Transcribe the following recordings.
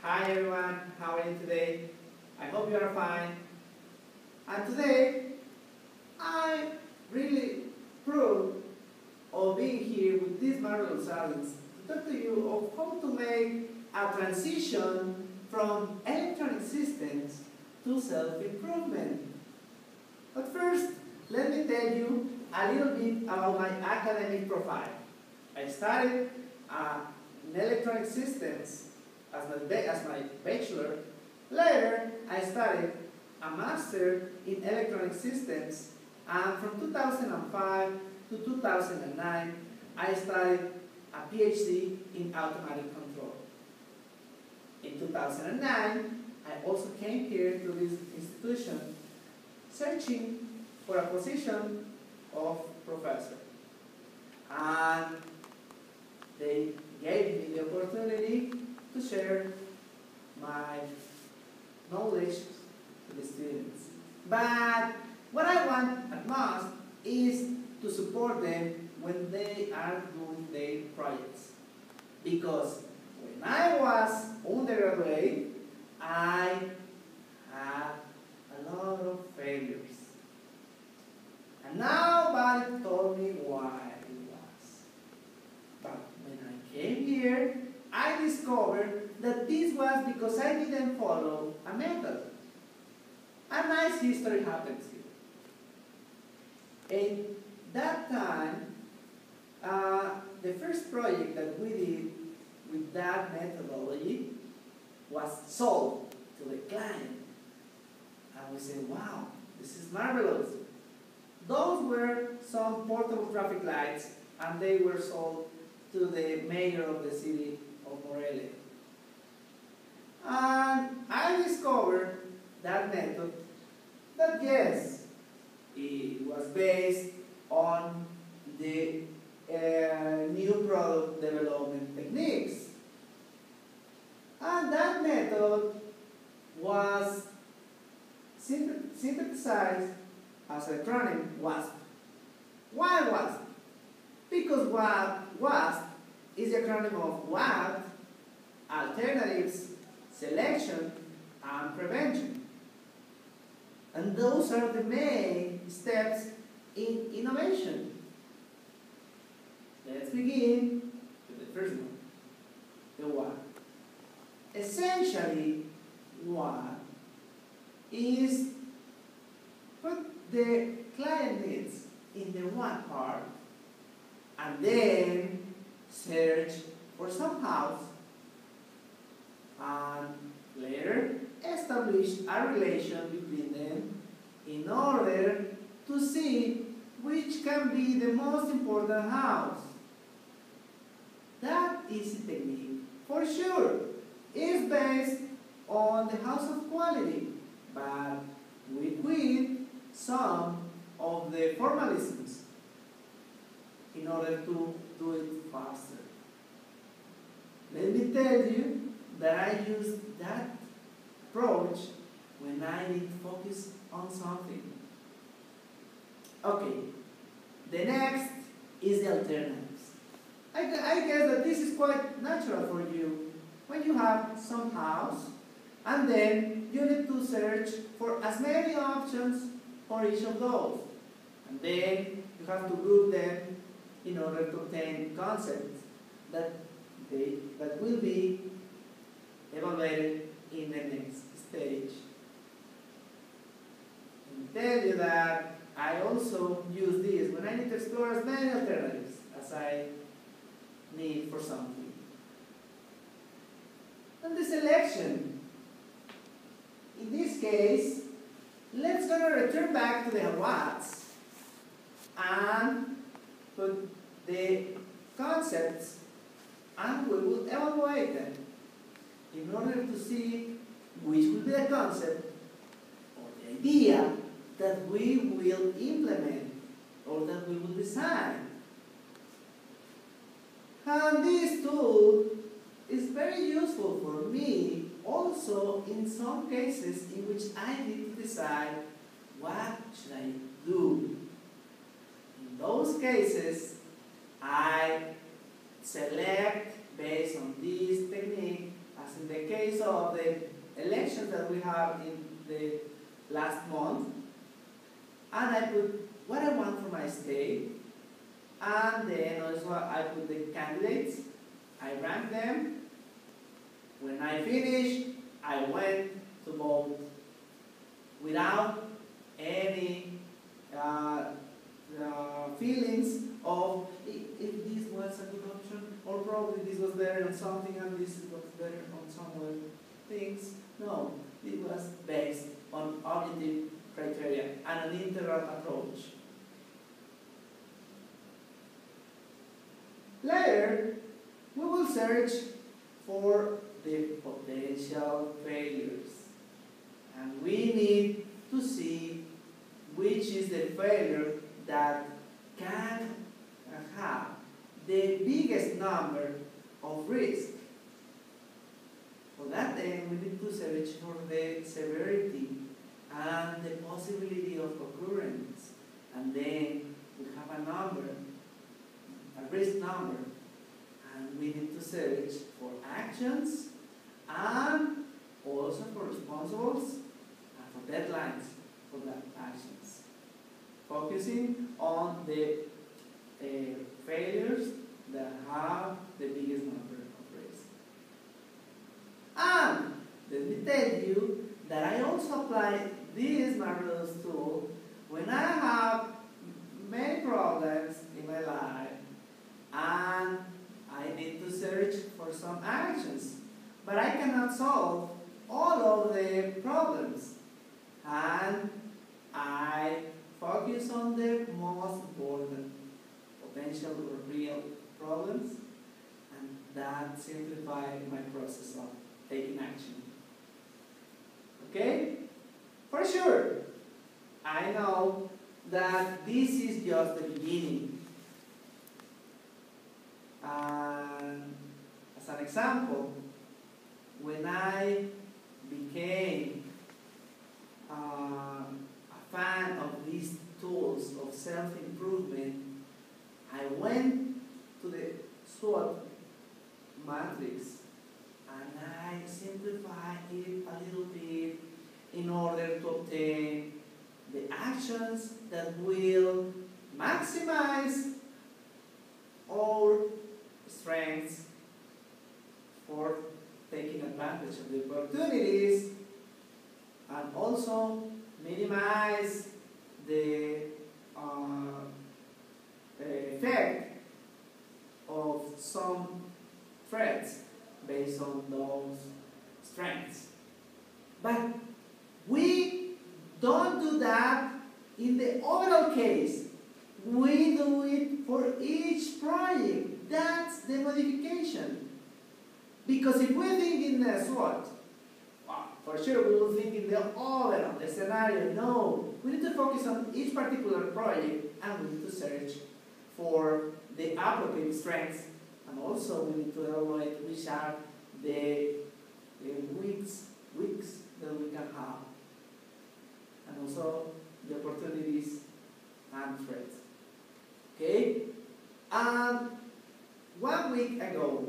Hi everyone, how are you today? I hope you are fine. And today, I'm really proud of being here with these marvelous audience to talk to you of how to make a transition from electronic systems to self-improvement. But first, let me tell you a little bit about my academic profile. I studied in electronic systems as my bachelor. Later, I studied a master in electronic systems, and from 2005 to 2009, I studied a PhD in automatic control. In 2009, I also came here to this institution searching for a position of professor. And they gave me the opportunity to share my knowledge to the students. But what I want at most is to support them when they are doing their projects. Because when I was undergraduate, I had a lot of failures. And nobody told me why it was. But when I came here, I discovered that this was because I didn't follow a method. A nice history happens here. In that time, the first project that we did with that methodology was sold to the client. And we said, wow, this is marvelous. Those were some portable traffic lights, and they were sold to the mayor of the city of Morelia. And I discovered that method that yes, it was based on the new product development techniques. And that method was synthesized as an acronym WASP. Why WASP? Because WASP is the acronym of what? Alternatives, selection, and prevention. And those are the main steps in innovation. Let's begin with the first one, the what. Essentially, what is what the client needs in the what part, and then search for some house, and later establish a relation between them in order to see which can be the most important house. That easy technique, for sure, is based on the house of quality, but with some of the formalisms in order to do it faster. Let me tell you that I use that approach when I need to focus on something. Okay, the next is the alternatives. I guess that this is quite natural for you when you have some house and then you need to search for as many options for each of those. And then you have to group them in order to obtain concepts that will be evaluated in the next stage. And tell you that I also use this when I need to explore as many alternatives as I need for something. And the selection. In this case, let's gonna return back to the what's and put the concepts, and we will evaluate them in order to see which will be the concept or the idea that we will implement or that we will design. And this tool is very useful for me also in some cases in which I need to decide what should I do. In those cases, I select based on this technique, as in the case of the elections that we have in the last month, and I put what I want for my state, and then also I put the candidates, I rank them. When I finished, I went to vote without any feelings of if this was a good option, or probably this was better on something and this was better on some other things. No, it was based on objective criteria and an integral approach. Later, we will search for the potential failures. And we need to see which is the failure that can have the biggest number of risk. For that then, we need to search for the severity and the possibility of occurrence. And then we have a number, a risk number, and we need to search for actions and also for responsibles and for deadlines for that actions. Focusing on the failures that have the biggest number of risks. And let me tell you that I also apply this marvelous tool when I have many problems in my life and I need to search for some actions, but I cannot solve all of the problems, and I focus on the most important potential or real problems, and that simplifies my process of taking action. Okay? For sure, I know that this is just the beginning. And as an example, when I became a fan of these tools of self-improvement, I went to the SWOT matrix and I simplified it a little bit in order to obtain the actions that will maximize our strengths for taking advantage of the opportunities and also minimize the effect of some threats based on those strengths. But we don't do that in the overall case. We do it for each project. That's the modification. Because if we think in the SWOT, well, for sure we will think in the overall, the scenario. No, we need to focus on each particular project and we need to search for the appropriate strengths, and also we need to evaluate which are the weaks that we can have, and also the opportunities and threats. Okay? 1 week ago,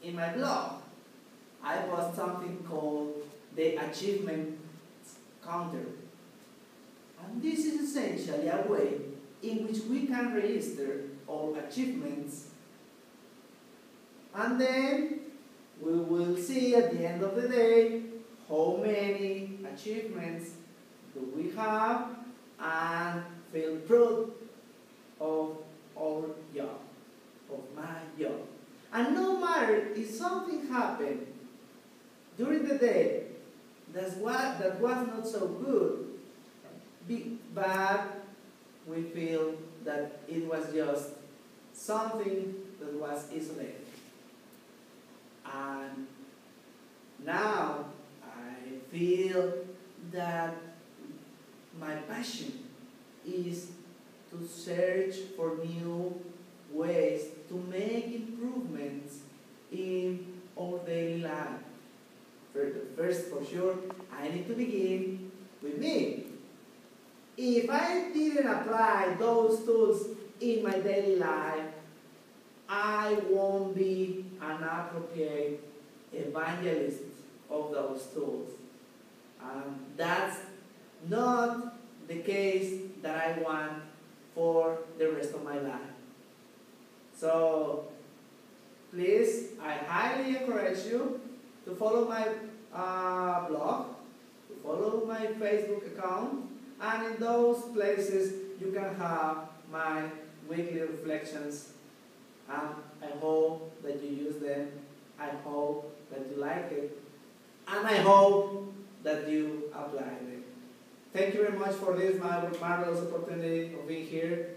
in my blog, I posted something called the achievement counter. And this is essentially a way in which we can register our achievements, and then we will see at the end of the day how many achievements do we have and feel proud of our job, of my job. And no matter if something happened during the day that was not so good, but we feel that it was just something that was isolated. And now I feel that my passion is to search for new ways to make improvements in our daily life. First, for sure, I need to begin with me. If I didn't apply those tools in my daily life, I won't be an appropriate evangelist of those tools. That's not the case that I want for the rest of my life. So please, I highly encourage you to follow my blog, to follow my Facebook account, and in those places you can have my weekly reflections. I hope that you use them. I hope that you like it. And I hope that you apply it. Thank you very much for this marvelous opportunity of being here.